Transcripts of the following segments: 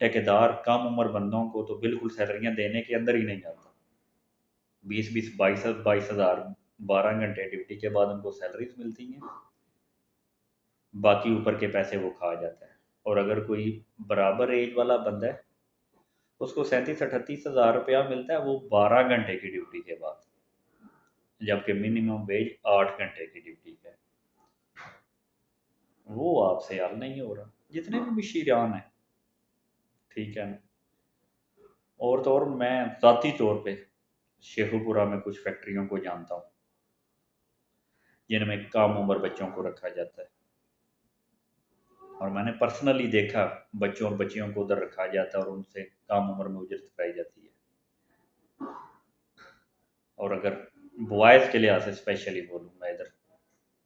ٹھیکیدار کم عمر بندوں کو تو بالکل سیلریاں دینے کے اندر ہی نہیں آتا، 20 20 22 ہزار 12 گھنٹے ڈیوٹی کے بعد ان کو سیلریز ملتی ہیں، باقی اوپر کے پیسے وہ کھا جاتا ہے۔ اور اگر کوئی برابر ایج والا بندہ ہے اس کو 37 38 ہزار روپیہ ملتا ہے، وہ 12 گھنٹے کی ڈیوٹی کے بعد، جبکہ منیمم ویج 8 گھنٹے کی ڈیوٹی ہے۔ وہ آپ سے حل نہیں ہو رہا، جتنے بھی مشیران ہیں، ٹھیک ہے نا۔ اور تو اور میں ذاتی طور پہ شیخو پورہ میں کچھ فیکٹریوں کو جانتا ہوں جن میں کم عمر بچوں کو رکھا جاتا ہے، اور میں نے پرسنلی دیکھا بچوں اور بچیوں کو ادھر رکھا جاتا ہے اور ان سے کم عمر میں اجرت کرائی جاتی ہے۔ اور اگر بوائز کے لحاظ سے اسپیشلی بولوں میں ادھر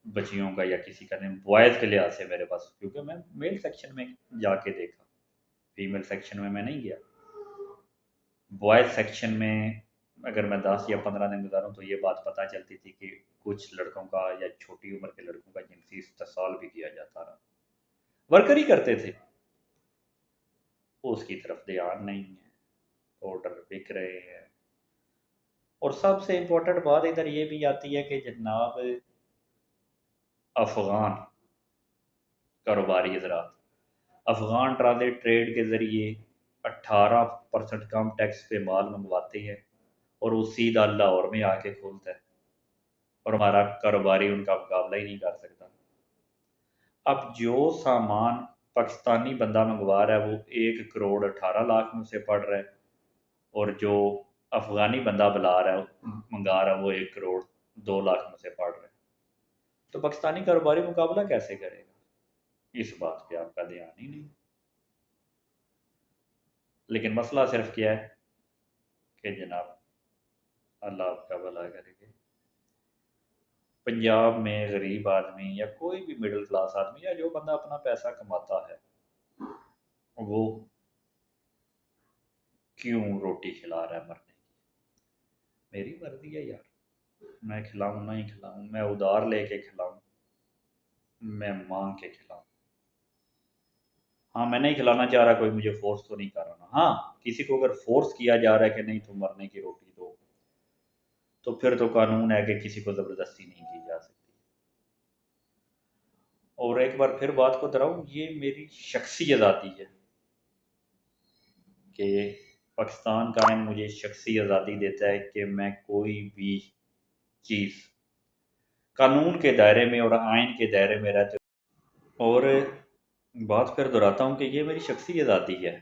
بچیوں کا یا کسی کا نہیں، بوائز کے لحاظ سے میرے پاس، کیونکہ میں میل سیکشن میں جا کے دیکھا، فیمیل سیکشن میں نہیں گیا۔ بوائز سیکشن میں اگر میں 10 یا 15 دن گزاروں تو یہ بات پتہ چلتی تھی کہ کچھ لڑکوں کا یا چھوٹی عمر کے لڑکوں کا جنسی استحصال بھی کیا جاتا رہا، ورکر ہی کرتے تھے، اس کی طرف دھیان نہیں ہے، آرڈر بک رہے ہیں۔ اور سب سے امپورٹنٹ بات ادھر یہ بھی آتی ہے کہ جناب افغان کاروباری حضرات افغان ٹرانزٹ ٹریڈ کے ذریعے 18% کم ٹیکس پہ مال منگواتے ہیں اور وہ سیدھا لاہور میں آ کے کھولتا ہے، اور ہمارا کاروباری ان کا مقابلہ ہی نہیں کر سکتا۔ اب جو سامان پاکستانی بندہ منگوا رہا ہے وہ 1 کروڑ 18 لاکھ میں اسے پڑ رہا ہے، اور جو افغانی بندہ بلا رہا ہے منگا رہا ہے وہ 1 کروڑ 2 لاکھ میں سے پڑ رہا ہے۔ تو پاکستانی کاروباری مقابلہ کیسے کرے گا؟ اس بات پہ آپ کا دھیان ہی نہیں۔ لیکن مسئلہ صرف کیا ہے کہ جناب اللہ آپ کا بھلا کرے گا، پنجاب میں غریب آدمی یا کوئی بھی مڈل کلاس آدمی یا جو بندہ اپنا پیسہ کماتا ہے وہ کیوں روٹی کھلا رہا ہے مرنے کی؟ میری مرضی ہے یار، میں کھلاؤں نہ ہی کھلاؤں، میں ادھار لے کے کھلاؤں، میں مانگ کے کھلاؤں۔ ہاں میں نہیں کھلانا چاہ رہا، کوئی مجھے فورس تو نہیں کر رہا نا۔ ہاں کسی کو اگر فورس کیا جا رہا ہے کہ نہیں تم مرنے کی روٹی دو، تو پھر تو قانون ہے کہ کسی کو زبردستی نہیں کی جا سکتی۔ اور ایک بار پھر بات کو دہراؤں، یہ میری شخصی آزادی ہے کہ پاکستان کا آئین مجھے شخصی آزادی دیتا ہے کہ میں کوئی بھی چیز قانون کے دائرے میں اور آئین کے دائرے میں رہتے، اور بات پھر دہراتا ہوں کہ یہ میری شخصی آزادی ہے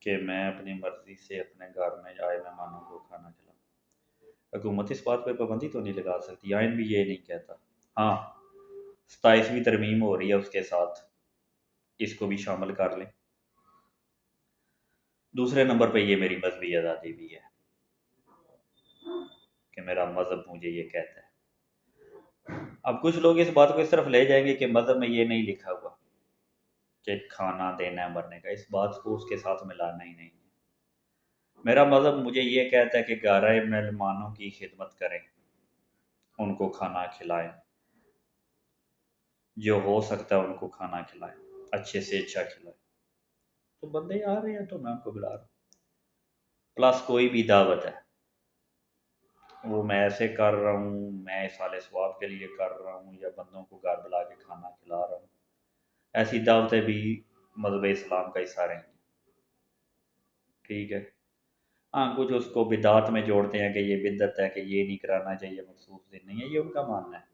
کہ میں اپنی مرضی سے اپنے گھر میں آئے مہمانوں کو کھانا کھلاؤں۔ حکومت اس بات پہ پابندی تو نہیں لگا سکتی، آئین بھی یہ نہیں کہتا۔ ہاں 27ویں ترمیم ہو رہی ہے، اس کے ساتھ اس کو بھی شامل کر لیں۔ دوسرے نمبر پہ یہ میری مذہبی آزادی بھی ہے کہ میرا مذہب مجھے یہ کہتا ہے۔ اب کچھ لوگ اس بات کو اس طرف لے جائیں گے کہ مذہب میں یہ نہیں لکھا ہوا کہ کھانا دینا ہے مرنے کا، اس بات کو اس کے ساتھ ملانا ہی نہیں ہے۔ میرا مذہب مجھے یہ کہتا ہے کہ گھر مہمانوں کی خدمت کریں، ان کو کھانا کھلائیں، جو ہو سکتا ہے ان کو کھانا کھلائیں، اچھے سے اچھا کھلائیں۔ تو بندے آ رہے ہیں تو میں ان کو بلا رہا ہوں، پلس کوئی بھی دعوت ہے وہ میں ایسے کر رہا ہوں، میں اصالِ ثواب کے لیے کر رہا ہوں یا بندوں کو گھر بلا کے کھانا کھلا رہا ہوں، ایسی دعوتیں بھی مذہب اسلام کا حصہ رہیں گی، ٹھیک ہے۔ ہاں کچھ اس کو بدعت میں جوڑتے ہیں کہ یہ بدعت ہے، کہ یہ نہیں کرانا چاہیے، مخصوص دن نہیں ہے، یہ ان کا ماننا ہے،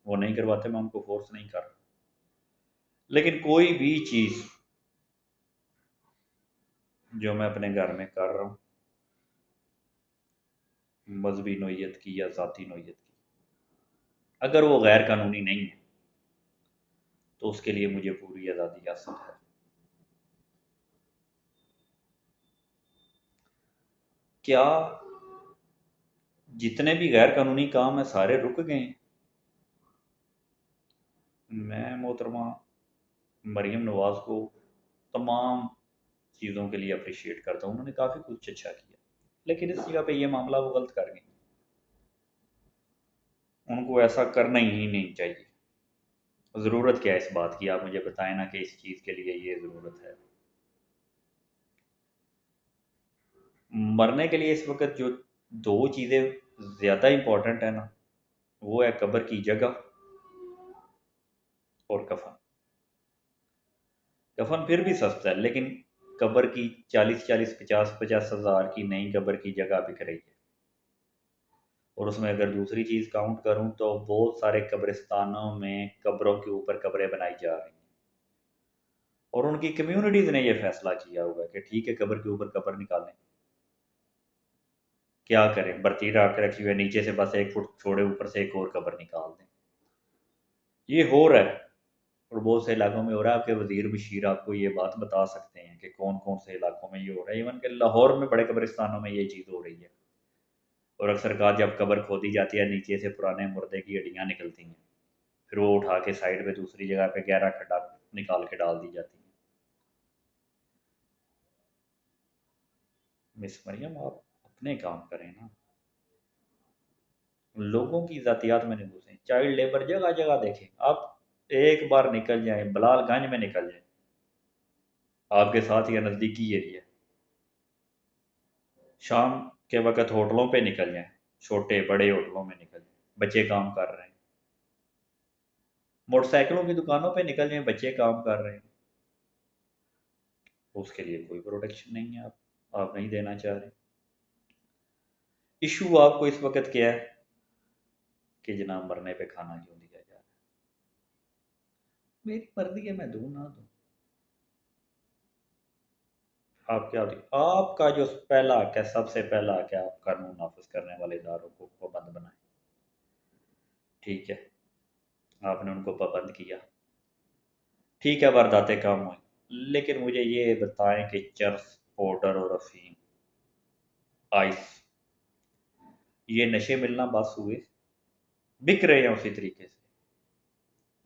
وہ نہیں کرواتے، میں ان کو فورس نہیں کر رہا۔ لیکن کوئی بھی چیز جو میں اپنے گھر میں کر رہا ہوں مذہبی نوعیت کی یا ذاتی نوعیت کی، اگر وہ غیر قانونی نہیں ہے تو اس کے لیے مجھے پوری آزادی حاصل ہے۔ کیا جتنے بھی غیر قانونی کام ہیں سارے رک گئے ہیں؟ میں محترمہ مریم نواز کو تمام چیزوں کے لیے اپریشیٹ کرتا ہوں، انہوں نے کافی کچھ اچھا کیا، لیکن اس جگہ پہ یہ معاملہ وہ غلط کر گئی، ان کو ایسا کرنا ہی نہیں چاہیے۔ ضرورت کیا ہے اس بات کی؟ آپ مجھے بتائیں نا کہ اس چیز کے لیے یہ ضرورت ہے۔ مرنے کے لیے اس وقت جو دو چیزیں زیادہ امپورٹنٹ ہیں نا، وہ ہے قبر کی جگہ اور کفن۔ کفن پھر بھی سستا ہے، لیکن قبر کی 40,000 50,000 کی نئی قبر کی جگہ بک رہی ہے، اور اس میں اگر دوسری چیز کاؤنٹ کروں تو بہت سارے قبرستانوں میں قبروں کے اوپر قبریں بنائی جا رہی ہیں، اور ان کی کمیونٹیز نے یہ فیصلہ کیا ہوا ہے کہ ٹھیک ہے قبر کے اوپر قبر نکالیں، کیا کریں، برتی ڈال کے رکھی ہوئی ہے، نیچے سے بس 1 فٹ چھوڑے اوپر سے ایک اور قبر نکال دیں۔ یہ ہو رہا ہے، اور بہت سے علاقوں میں ہو رہا ہے۔ آپ کے وزیر بشیر آپ کو یہ بات بتا سکتے ہیں کہ کون کون سے علاقوں میں یہ ہو رہا ہے، ایون کہ لاہور میں بڑے قبرستانوں میں یہ چیز ہو رہی ہے۔ اور اکثر کہا جب قبر کھودی جاتی ہے نیچے سے پرانے مردے کی ہڈیاں نکلتی ہیں، پھر وہ اٹھا کے سائڈ پہ دوسری جگہ پہ گہرا کھڈا نکال کے ڈال دی جاتی ہیں۔ مس مریم آپ اپنے کام کریں نا، لوگوں کی ذاتیات میں نہیں گھسیں۔ چائلڈ لیبر جگہ جگہ دیکھیں آپ، ایک بار نکل جائیں بلال گنج میں نکل جائیں، آپ کے ساتھ یا نزدیکی ایریا، شام کے وقت ہوٹلوں پہ نکل جائیں، چھوٹے بڑے ہوٹلوں میں نکل جائیں، بچے کام کر رہے ہیں، موٹر سائیکلوں کی دکانوں پہ نکل جائیں، بچے کام کر رہے ہیں، اس کے لیے کوئی پروٹیکشن نہیں ہے، آپ نہیں دینا چاہ رہے۔ ایشو آپ کو اس وقت کیا ہے کہ جناب مرنے پہ کھانا کیوں دیا جا رہا ہے؟ میری مرضی ہے، میں دوں نہ دوں، آپ کیا ہوتی آپ کا جو پہلا حق ہے، سب سے پہلا حق ہے آپ قانون نافذ کرنے والے اداروں کو پابند بنائیں۔ ٹھیک ہے، آپ نے ان کو پابند کیا، ٹھیک ہے، وارداتیں کم ہوئیں، لیکن مجھے یہ بتائیں کہ چرس، پاؤڈر اور افیم، آئس، یہ نشے ملنا بس ہوئے، بک رہے ہیں اسی طریقے سے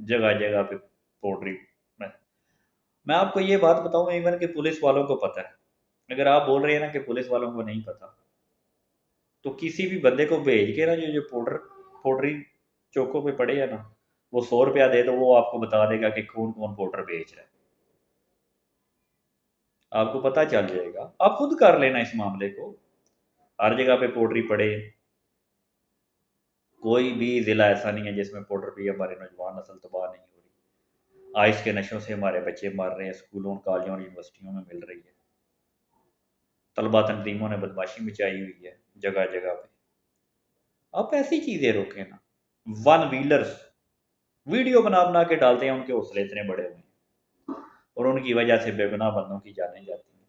جگہ جگہ پہ پاؤڈری میں آپ کو یہ بات بتاؤں، ایون کہ پولیس والوں کو پتہ ہے، اگر آپ بول رہے ہیں نا کہ پولیس والوں کو نہیں پتہ، تو کسی بھی بندے کو بھیج کے نا جو پاؤڈری چوکوں پہ پڑے ہے نا، وہ 100 روپیہ دے تو وہ آپ کو بتا دے گا کہ کون کون پاؤڈر بیچ رہا ہے، آپ کو پتہ چل جائے گا، آپ خود کر لینا اس معاملے کو، ہر جگہ پہ پاؤڈری پڑے، کوئی بھی ضلع ایسا نہیں ہے جس میں پاؤڈر پہ ہمارے نوجوان نسل تباہ نہیں ہو رہی، آئس کے نشوں سے ہمارے بچے مر رہے ہیں، اسکولوں کالجوں اور یونیورسٹیوں میں مل رہی ہے، طلبہ تنظیموں نے بدماشی مچائی ہوئی ہے جگہ جگہ پہ۔ آپ ایسی چیزیں روکیں نا، ون ویلرز ویڈیو بنا بنا کے ڈالتے ہیں، ان کے حوصلے اتنے بڑے ہوئے ہیں، اور ان کی وجہ سے بے گناہ بندوں کی جانیں جاتی ہیں،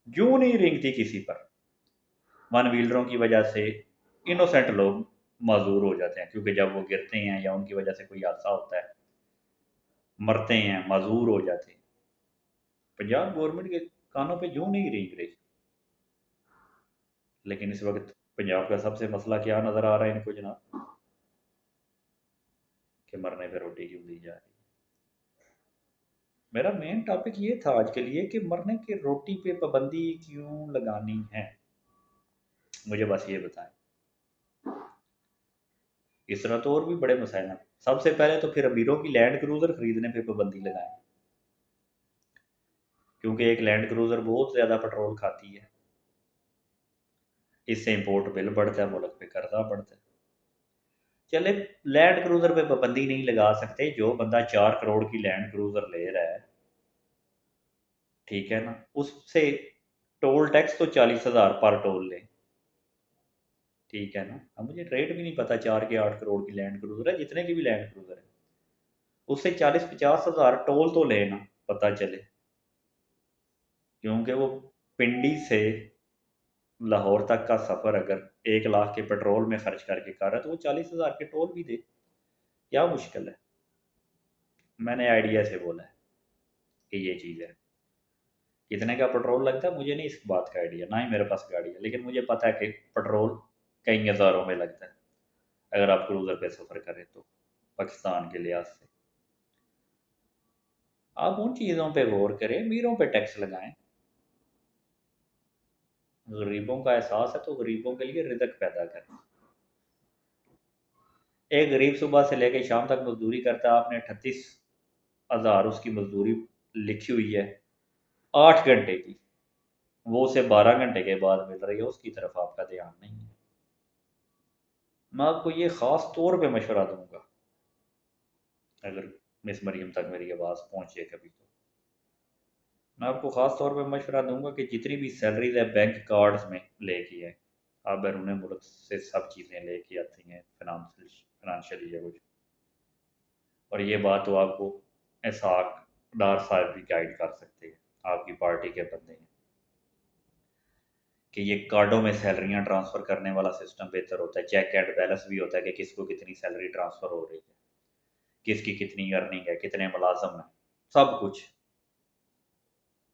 جو نہیں رینگتی کسی پر، ون ویلروں کی وجہ سے انوسینٹ لوگ معذور ہو جاتے ہیں، کیونکہ جب وہ گرتے ہیں یا ان کی وجہ سے کوئی حادثہ ہوتا ہے، مرتے ہیں، معذور ہو جاتے ہیں۔ پنجاب گورنمنٹ کے کانوں پہ جو نہیں رینگ رہی، لیکن اس وقت پنجاب کا سب سے مسئلہ کیا نظر آ رہا ہے ان کو جناب، کہ مرنے پہ روٹی کیوں دی جا رہی ہے۔ میرا مین ٹاپک یہ تھا آج کے لیے کہ مرنے کی روٹی پہ پابندی کیوں لگانی ہے، مجھے بس یہ بتائیں۔ اس طرح تو اور بھی بڑے مسائل ہیں، سب سے پہلے تو پھر امیروں کی لینڈ کروزر خریدنے پہ پابندی لگائیں، کیونکہ ایک لینڈ کروزر بہت زیادہ پٹرول کھاتی ہے، اس سے امپورٹ بل بڑھتا ہے، ملک پہ قرضہ بڑھتا ہے۔ چلے لینڈ کروزر پہ پابندی نہیں لگا سکتے، جو بندہ 4 کروڑ کی لینڈ کروزر لے رہا ہے، ٹھیک ہے نا، اس سے ٹول ٹیکس تو 40,000 پر ٹول لے، ٹھیک ہے نا، اب مجھے ریٹ بھی نہیں پتا 4 کے 8 کروڑ کی لینڈ کروزر ہے، جتنے کی بھی لینڈ کروزر ہے، اس سے 40,000 50,000 ٹول تو لینا پتہ چلے، کیونکہ وہ پنڈی سے لاہور تک کا سفر اگر 1 لاکھ کے پیٹرول میں خرچ کر کے کر رہا ہے تو وہ 40,000 کے ٹول بھی دے، کیا مشکل ہے؟ میں نے آئیڈیا سے بولا ہے کہ یہ چیز ہے، کتنے کا پٹرول لگتا ہے مجھے نہیں اس بات کا آئیڈیا، نہ ہی میرے پاس گاڑی ہے، لیکن مجھے پتا ہے کہ پٹرول کئی ہزاروں میں لگتا ہے اگر آپ کروزر پہ سفر کریں تو، پاکستان کے لحاظ سے۔ آپ ان چیزوں پہ غور کریں، امیروں پہ ٹیکس لگائیں، غریبوں کا احساس ہے تو غریبوں کے لیے رزق پیدا کریں۔ ایک غریب صبح سے لے کے شام تک مزدوری کرتا ہے، آپ نے 38,000 اس کی مزدوری لکھی ہوئی ہے 8 گھنٹے کی، وہ اسے 12 گھنٹے کے بعد مل رہی ہے، اس کی طرف آپ کا دھیان نہیں ہے۔ میں آپ کو یہ خاص طور پہ مشورہ دوں گا، اگر مس مریم تک میری آواز پہنچے کبھی تو میں آپ کو خاص طور پہ مشورہ دوں گا کہ جتنی بھی سیلریز ہے بینک کارڈز میں لے کی ہے، آپ بیرون ملک سے سب چیزیں لے کے آتی ہیں فنانشلی یا کچھ، اور یہ بات تو آپ کو اسحاق ڈار صاحب بھی گائیڈ کر سکتے ہیں، آپ کی پارٹی کے بندے ہیں، کہ یہ کارڈوں میں سیلریاں ٹرانسفر کرنے والا سسٹم بہتر ہوتا ہے، چیک اینڈ بیلنس بھی ہوتا ہے کہ کس کو کتنی سیلری ٹرانسفر ہو رہی ہے، کس کی کتنی ارننگ ہے، کتنے ملازم ہیں، سب کچھ۔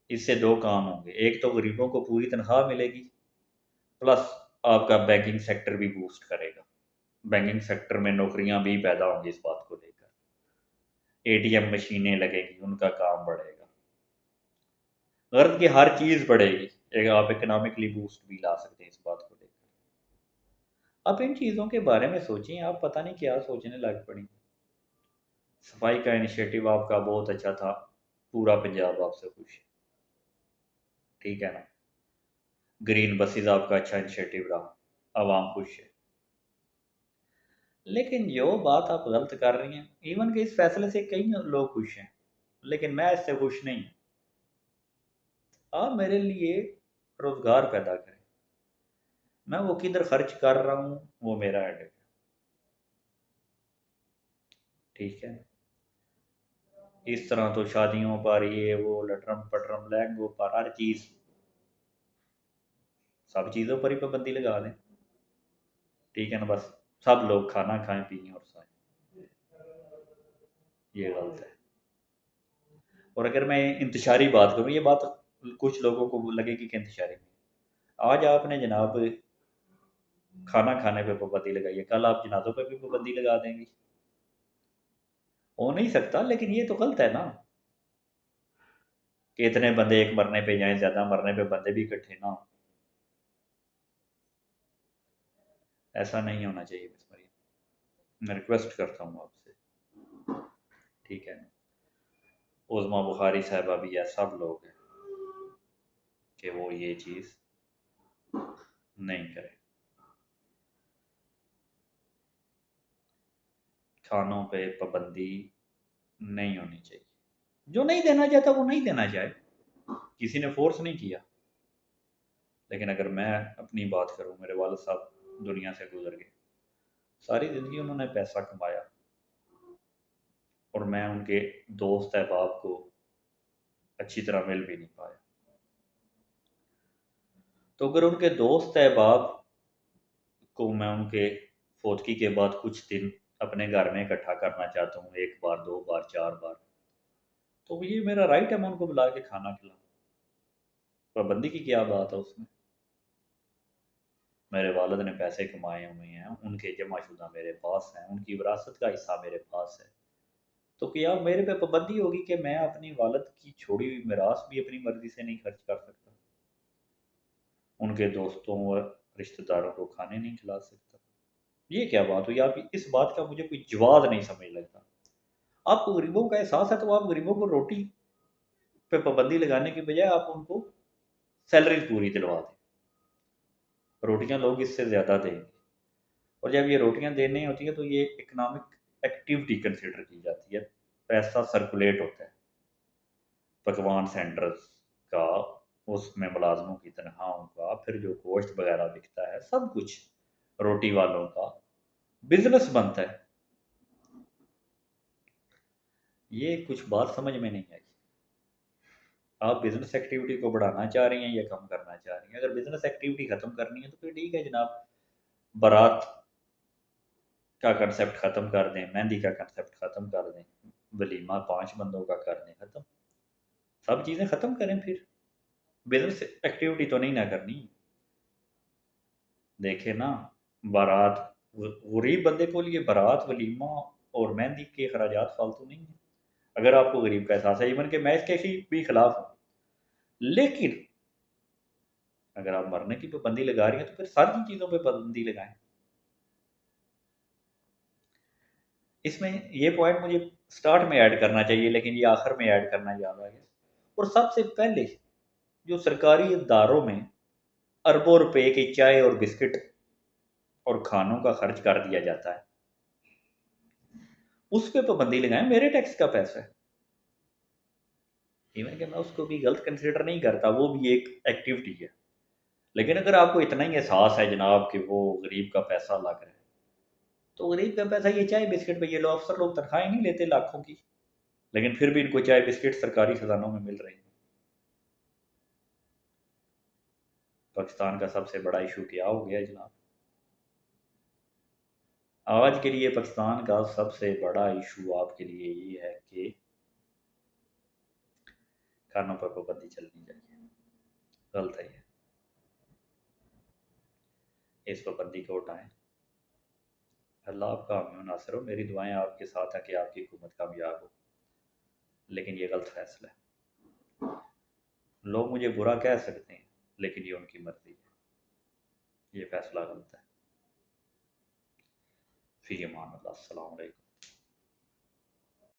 اس سے دو کام ہوں گے، ایک تو غریبوں کو پوری تنخواہ ملے گی، پلس آپ کا بینکنگ سیکٹر بھی بوسٹ کرے گا، بینکنگ سیکٹر میں نوکریاں بھی پیدا ہوں گی اس بات کو لے کر، اے ٹی ایم مشینیں لگیں گی، ان کا کام بڑھے گا، غرض کی ہر چیز بڑھے گی، ایک آپ اکنامکلی بوسٹ بھی لا سکتے ہیں اس بات کو لے کر۔ آپ ان چیزوں کے بارے میں سوچیں، آپ پتہ نہیں کیا سوچنے لگ پڑی۔ صفائی کا انیشیٹو آپ کا بہت اچھا تھا، پورا پنجاب آپ سے خوش ہے، ٹھیک ہے نا؟ گرین بسز آپ کا اچھا انیشیٹو رہا، عوام خوش ہے، لیکن جو بات آپ غلط کر رہی ہیں، ایون کہ اس فیصلے سے کئی لوگ خوش ہیں، لیکن میں اس سے خوش نہیں ہوں۔ آپ میرے لیے روزگار پیدا کریں، میں وہ کدھر خرچ کر رہا ہوں وہ میرا ہیڈک ہے، ٹھیک ہے؟ اس طرح تو شادیوں پر یہ وہ لٹرم پٹرم لہنگوں پر ہر چیز، سب چیزوں پر ہی پابندی لگا دیں، ٹھیک ہے نا؟ بس سب لوگ کھانا کھائیں پئیں اور سوئیں، یہ غلط ہے۔ اور اگر میں انتشاری بات کروں، یہ بات کچھ لوگوں کو لگے گی کہ انتشاری نہیں، آج آپ نے جناب کھانا کھانے پہ پابندی لگائی ہے، کل آپ جنازوں پہ بھی پابندی لگا دیں گی، ہو نہیں سکتا، لیکن یہ تو غلط ہے نا، کہ اتنے بندے ایک مرنے پہ جائیں، زیادہ مرنے پہ بندے بھی اکٹھے نہ ہوں، ایسا نہیں ہونا چاہیے مس مریم، میں ریکویسٹ کرتا ہوں آپ سے، ٹھیک ہے نا؟ عظما بخاری صاحبہ بھی ہے، سب لوگ ہیں کہ وہ یہ چیز نہیں کریں، کھانوں پہ پابندی نہیں ہونی چاہیے، جو نہیں دینا چاہتا وہ نہیں دینا چاہے، کسی نے فورس نہیں کیا۔ لیکن اگر میں اپنی بات کروں، میرے والد صاحب دنیا سے گزر گئے، ساری زندگی انہوں نے پیسہ کمایا، اور میں ان کے دوست احباب کو اچھی طرح مل بھی نہیں پایا، تو اگر ان کے دوست احباب کو میں ان کے فوتگی کے بعد کچھ دن اپنے گھر میں اکٹھا کرنا چاہتا ہوں، ایک بار، دو بار، چار بار، تو یہ میرا رائٹ ہے، میں ان کو بلا کے کھانا کھلاؤں، پابندی کی کیا بات ہے اس میں؟ میرے والد نے پیسے کمائے ہوئے ہیں، ان کے جمع شدہ میرے پاس ہیں، ان کی وراثت کا حصہ میرے پاس ہے، تو کیا میرے پہ پابندی ہوگی کہ میں اپنی والد کی چھوڑی ہوئی میراث بھی اپنی مرضی سے نہیں خرچ کر سکتا، ان کے دوستوں اور رشتہ داروں کو کھانے نہیں کھلا سکتا؟ یہ کیا بات ہوئی؟ آپ اس بات کا مجھے کوئی جواز نہیں سمجھ لگتا۔ آپ کو غریبوں کا احساس ہے تو آپ غریبوں کو روٹی پہ پابندی لگانے کی بجائے آپ ان کو سیلری پوری دلوا دیں، روٹیاں لوگ اس سے زیادہ دیں گے، اور جب یہ روٹیاں دینے ہوتی ہیں تو یہ اکنامک ایکٹیویٹی کنسیڈر کی جاتی ہے، پیسہ سرکولیٹ ہوتا ہے، پکوان سینٹرز کا، اس میں ملازموں کی تنخواہوں کا، پھر جو گوشت وغیرہ بکتا ہے، سب کچھ روٹی والوں کا بزنس بنتا ہے۔ یہ کچھ بات سمجھ میں نہیں آئی، آپ بزنس ایکٹیویٹی کو بڑھانا چاہ رہی ہیں یا کم کرنا چاہ رہی ہیں؟ اگر بزنس ایکٹیویٹی ختم کرنی ہے تو پھر ٹھیک ہے جناب، بارات کا کنسیپٹ ختم کر دیں، مہندی کا کنسیپٹ ختم کر دیں، ولیمہ 5 بندوں کا کر دیں، ختم، سب چیزیں ختم کریں، پھر بزنس ایکٹیویٹی تو نہیں نہ کرنی۔ دیکھیں نا، بارات، غریب بندے کو لیے بارات، ولیمہ اور مہندی کے اخراجات فالتو نہیں ہیں، اگر آپ کو غریب کا احساس ہے، ایون کہ میں اس کے بھی خلاف ہوں، لیکن اگر آپ مرنے کی پابندی لگا رہی ہیں تو پھر ساری چیزوں پہ پابندی لگائیں۔ اس میں یہ پوائنٹ مجھے سٹارٹ میں ایڈ کرنا چاہیے، لیکن یہ آخر میں ایڈ کرنا یاد آ گیا، اور سب سے پہلے جو سرکاری اداروں میں اربوں روپے کی چائے اور بسکٹ اور کھانوں کا خرچ کر دیا جاتا ہے، اس پہ پابندی لگائیں، میرے ٹیکس کا پیسہ ہے۔ ایون کہ میں اس کو بھی غلط کنسیڈر نہیں کرتا، وہ بھی ایک ایکٹیویٹی ہے، لیکن اگر آپ کو اتنا ہی احساس ہے جناب کہ وہ غریب کا پیسہ لگ رہا ہے، تو غریب کا پیسہ یہ چائے بسکٹ پہ، یہ لوگ افسر لوگ تنخواہیں نہیں لیتے لاکھوں کی، لیکن پھر بھی ان کو چائے بسکٹ سرکاری خزانوں میں مل رہی ہیں۔ پاکستان کا سب سے بڑا ایشو کیا ہو گیا جناب؟ آج کے لیے پاکستان کا سب سے بڑا ایشو آپ کے لیے یہ ہے کہ کھانوں پر پابندی چلنی چاہیے، غلط ہے یہ، اس پابندی کو اٹھائیں۔ اللہ آپ کا حامی و ناصر ہو، میری دعائیں آپ کے ساتھ ہیں کہ آپ کی حکومت کامیاب ہو، لیکن یہ غلط فیصلہ ہے۔ لوگ مجھے برا کہہ سکتے ہیں، لیکن یہ ان کی مرضی ہے، یہ فیصلہ غلط ہے۔ فی امان اللہ، السلام علیکم۔